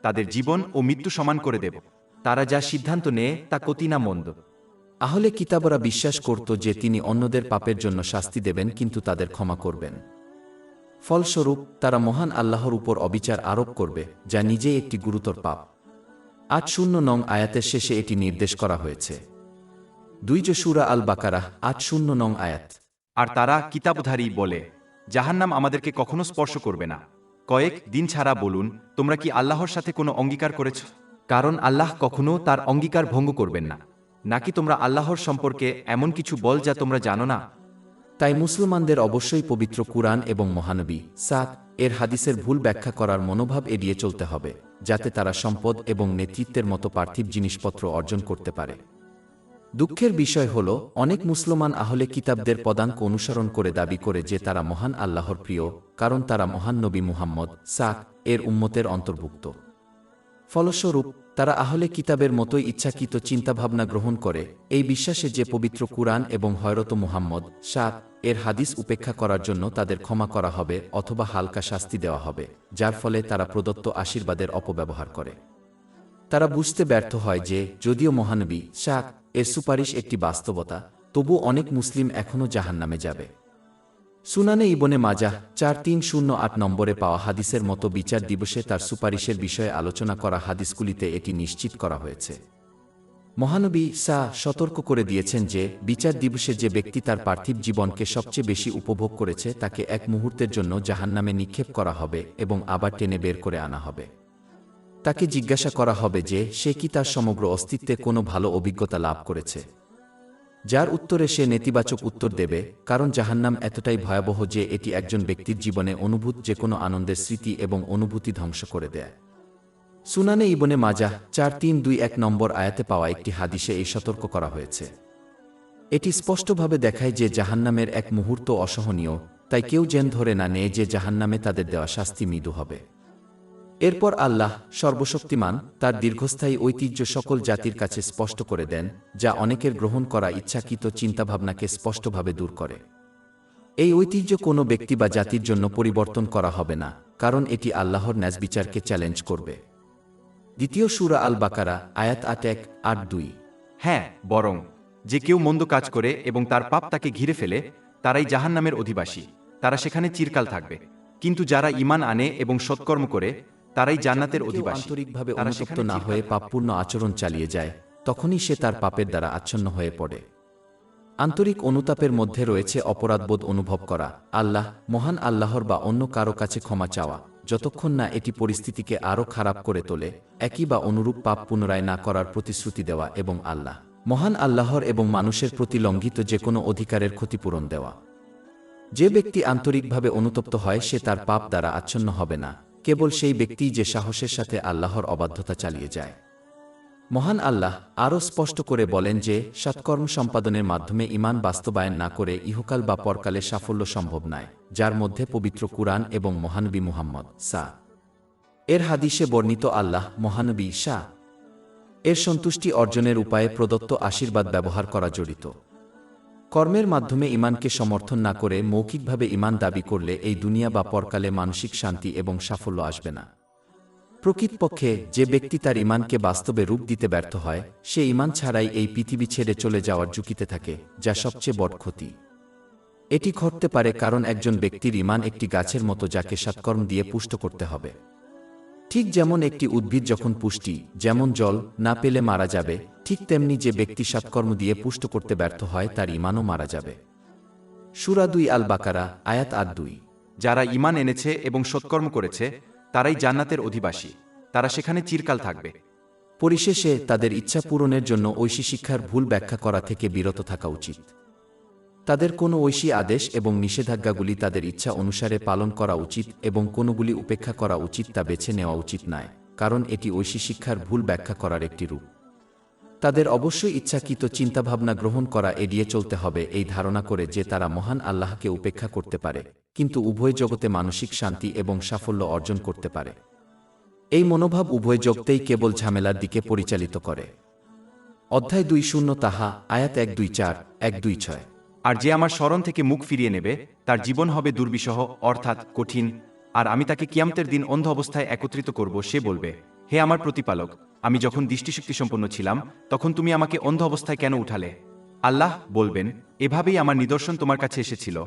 তাদের জীবন ও মৃত্যু সমান করে দেব। তারা যা সিদ্ধান্ত নেয় তা কতি না মন্দ। আহলে কিতাবরা বিশ্বাস করত যে তিনি অন্যদের পাপের জন্য শাস্তি দেবেন কিন্তু তাদের ক্ষমা করবেন। ফলস্বরূপ তারা মহান আল্লাহর উপর অবিচার আরোপ করবে, যা নিজেই একটি গুরুতর পাপ। 8-0 আয়াতের শেষে এটি নির্দেশ করা হয়েছে। 2 সূরা আল বাকারাহ 8-0 আয়াত। আর তারা কিতাবধারী বলে, জাহান্নাম আমাদেরকে কখনো স্পর্শ করবে না। কয়েক দিন ছাড়া বলুন, তোমরা কি আল্লাহর সাথে কোনো অঙ্গীকার করেছ? কারণ আল্লাহ কখনো তার অঙ্গীকার ভঙ্গ করবেন না। নাকি তোমরা আল্লাহর সম্পর্কে এমন কিছু বল যা তোমরা জানো না? তাই মুসলমানদের অবশ্যই পবিত্র কুরআন এবং মহানবী সাক এর হাদিসের ভুল ব্যাখ্যা করার মনোভাব এড়িয়ে চলতে হবে, যাতে তারা সম্পদ এবং নেতৃত্বের মতো পার্থিব জিনিসপত্র অর্জন করতে পারে। দুঃখের বিষয় হল, অনেক মুসলমান আহলে কিতাবদের পদাঙ্ক অনুসরণ করে দাবি করে যে তারা মহান আল্লাহর প্রিয়, কারণ তারা মহান নবী মুহাম্মদ সাক এর উম্মতের অন্তর্ভুক্ত। ফলস্বরূপ তারা আহলে কিতাবের মতোই ইচ্ছাকৃত চিন্তাভাবনা গ্রহণ করে, এই বিশ্বাসে যে পবিত্র কুরআন এবং হযরত মুহাম্মদ সাক এর হাদিস উপেক্ষা করার জন্য তাদের ক্ষমা করা হবে অথবা হালকা শাস্তি দেওয়া হবে, যার ফলে তারা প্রদত্ত আশীর্বাদের অপব্যবহার করে। তারা বুঝতে ব্যর্থ হয় যে যদিও মহানবী সাক এর সুপারিশ একটি বাস্তবতা, তবু অনেক মুসলিম এখনও জাহান্নামে যাবে। সুনানে ইবনে মাজাহ 4308 নম্বরে পাওয়া হাদিসের মতো বিচার দিবসে তার সুপারিশের বিষয়ে আলোচনা করা হাদিসগুলিতে এটি নিশ্চিত করা হয়েছে। মহানবী সতর্ক করে দিয়েছেন যে বিচার দিবসে যে ব্যক্তি তার পার্থিব জীবনকে সবচেয়ে বেশি উপভোগ করেছে তাকে এক মুহূর্তের জন্য জাহান্নামে নিক্ষেপ করা হবে এবং আবার টেনে বের করে আনা হবে। তাকে জিজ্ঞাসা করা হবে যে সে কি তার সমগ্র অস্তিত্বে কোনো ভালো অভিজ্ঞতা লাভ করেছে, যার উত্তরে সে নেতিবাচক উত্তর দেবে, কারণ জাহান্নাম এতটাই ভয়াবহ যে এটি একজন ব্যক্তির জীবনে অনুভূত যে কোনো আনন্দের স্মৃতি এবং অনুভূতি ধ্বংস করে দেয়। সুনানে ইবনে মাজাহ 4321 নম্বর আয়াতে পাওয়া একটি হাদিসে এই সতর্ক করা হয়েছে। এটি স্পষ্টভাবে দেখায় যে জাহান্নামের এক মুহূর্ত অসহনীয়, তাই কেউ যেন ধরে না নেয় যে জাহান্নামে তাদের দেওয়া শাস্তি মৃদু হবে। এরপর আল্লাহ সর্বশক্তিমান তার দীর্ঘস্থায়ী ঐতিহ্য সকল জাতির কাছে স্পষ্ট করে দেন, যা অনেকের গ্রহণ করা ইচ্ছাকৃত চিন্তাভাবনাকে স্পষ্টভাবে দূর করে। এই ঐতিহ্য কোনো ব্যক্তি বা জাতির জন্য পরিবর্তন করা হবে না, কারণ এটি আল্লাহর ন্যায়বিচারকে চ্যালেঞ্জ করবে। 2 সূরা আল বাকারা আয়াত 8-1-8-2। হ্যাঁ, বরং যে কেউ মন্দ কাজ করে এবং তার পাপ তাকে ঘিরে ফেলে, তারাই জাহান্নামের অধিবাসী, তারা সেখানে চিরকাল থাকবে। কিন্তু যারা ঈমান আনে এবং সৎকর্ম করে তারাই জান্নাতের অধিবাসী। আন্তরিকভাবে অনুতপ্ত না হয়ে পাপপূর্ণ আচরণ চালিয়ে যায়, তখনই সে তার পাপের দ্বারা আচ্ছন্ন হয়ে পড়ে। আন্তরিক অনুতাপের মধ্যে রয়েছে অপরাধবোধ অনুভব করা, আল্লাহ মহান আল্লাহর বা অন্য কারো কাছে ক্ষমা চাওয়া, যতক্ষণ না এটি পরিস্থিতিকে আরও খারাপ করে তোলে, একই বা অনুরূপ পাপ পুনরায় না করার প্রতিশ্রুতি দেওয়া এবং মহান আল্লাহর এবং মানুষের প্রতি লঙ্ঘিত যে কোনো অধিকারের ক্ষতিপূরণ দেওয়া। যে ব্যক্তি আন্তরিকভাবে অনুতপ্ত হয় সে তার পাপ দ্বারা আচ্ছন্ন হবে না, কেবল সেই ব্যক্তি যে সাহসের সাথে আল্লাহর অবাধ্যতা চালিয়ে যায়। মহান আল্লাহ আরও স্পষ্ট করে বলেন যে সৎকর্ম সম্পাদনের মাধ্যমে ঈমান বাস্তবায়ন না করে ইহকাল বা পরকালে সাফল্য সম্ভব নয়, যার মধ্যে পবিত্র কুরআন এবং মহানবী মুহাম্মদ এর হাদিসে বর্ণিত আল্লাহ মহানবী এর সন্তুষ্টি অর্জনের উপায়ে প্রদত্ত আশীর্বাদ ব্যবহার করা জড়িত। কর্মের মাধ্যমে ঈমানকে সমর্থন না করে মৌখিকভাবে ঈমান দাবি করলে এই দুনিয়া বা পরকালে মানসিক শান্তি এবং সাফল্য আসবে না। প্রকৃতপক্ষে যে ব্যক্তি তার ঈমানকে বাস্তবে রূপ দিতে ব্যর্থ হয় সে ঈমান ছাড়াই এই পৃথিবী ছেড়ে চলে যাওয়ার ঝুঁকিতে থাকে, যা সবচেয়ে বড় ক্ষতি। এটি ঘটতে পারে কারণ একজন ব্যক্তির ঈমান একটি গাছের মতো যাকে সৎকর্ম দিয়ে পুষ্ট করতে হবে। ঠিক যেমন একটি উদ্ভিদ যখন পুষ্টি যেমন জল না পেলে মারা যাবে, ঠিক তেমনি যে ব্যক্তি সৎকর্ম দিয়ে পুষ্ট করতে ব্যর্থ হয় তার ঈমানও মারা যাবে। সূরা 2 আল বাকারা আয়াত 8-2। যারা ঈমান এনেছে এবং সৎকর্ম করেছে তারাই জান্নাতের অধিবাসী, তারা সেখানে চিরকাল থাকবে। পরিশেষে তাদের ইচ্ছা পূরণের জন্য ঐশী শিক্ষার ভুল ব্যাখ্যা করা থেকে বিরত থাকা উচিত। তাদের কোনো ঐশী আদেশ এবং নিষেধাজ্ঞাগুলি তাদের ইচ্ছা অনুসারে পালন করা উচিত এবং কোনোগুলি উপেক্ষা করা উচিত তা বেছে নেওয়া উচিত নয়, কারণ এটি ঐশী শিক্ষার ভুল ব্যাখ্যা করার একটি রূপ। তাদের অবশ্যই ইচ্ছাকৃত চিন্তাভাবনা গ্রহণ করা এড়িয়ে চলতে হবে এই ধারণা করে যে তারা মহান আল্লাহকে উপেক্ষা করতে পারে, কিন্তু উভয় জগতে মানসিক শান্তি এবং সাফল্য অর্জন করতে পারে। এই মনোভাব উভয় জগতেই কেবল ঝামেলার দিকে পরিচালিত করে। অধ্যায় 2 তাহা আয়াত 1-2-4, 1-2-6। আর যে আমার স্মরণ থেকে মুখ ফিরিয়ে নেবে তার জীবন হবে দুর্বিষহ অর্থাৎ কঠিন, আর আমি তাকে কিয়ামতের দিন অন্ধ অবস্থায় একত্রিত করব। সে বলবে, হে আমার প্রতিপালক, আমি যখন দৃষ্টিশক্তি সম্পন্ন ছিলাম তখন তুমি আমাকে অন্ধ অবস্থায় কেন উঠালে? আল্লাহ বলবেন, এভাবেই আমার নিদর্শন তোমার কাছে এসেছিল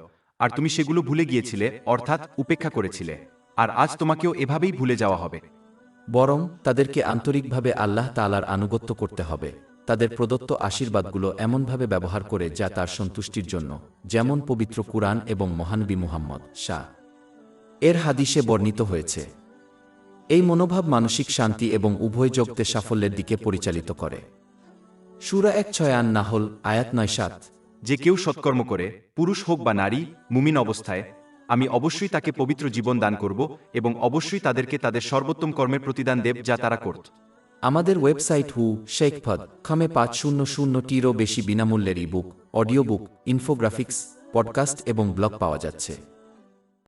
আর তুমি সেগুলো ভুলে গিয়েছিলে অর্থাৎ উপেক্ষা করেছিলে, আর আজ তোমাকেও এভাবেই ভুলে যাওয়া হবে। বরং তাদেরকে আন্তরিকভাবে আল্লাহ তাআলার আনুগত্য করতে হবে, তাদের প্রদত্ত আশীর্বাদগুলো এমনভাবে ব্যবহার করে যা তার সন্তুষ্টির জন্য, যেমন পবিত্র কুরআন এবং মহানবী মুহাম্মদ এর হাদিসে বর্ণিত হয়েছে। এই মনোভাব মানসিক শান্তি এবং উভয় জগতে সাফল্যের দিকে পরিচালিত করে। সূরা 1-6 আন-নাহল আয়াত 9-7। যে কেউ সৎকর্ম করে, পুরুষ হোক বা নারী, মুমিন অবস্থায়, আমি অবশ্যই তাকে পবিত্র জীবন দান করব এবং অবশ্যই তাদেরকে তাদের সর্বোত্তম কর্মের প্রতিদান দেব যা তারা করত। আমাদের ওয়েবসাইট শেখফদ.com-এ 500টিরও বেশি বিনামূল্যের ebook, audio book, infographics, podcast এবং ব্লগ পাওয়া যাচ্ছে।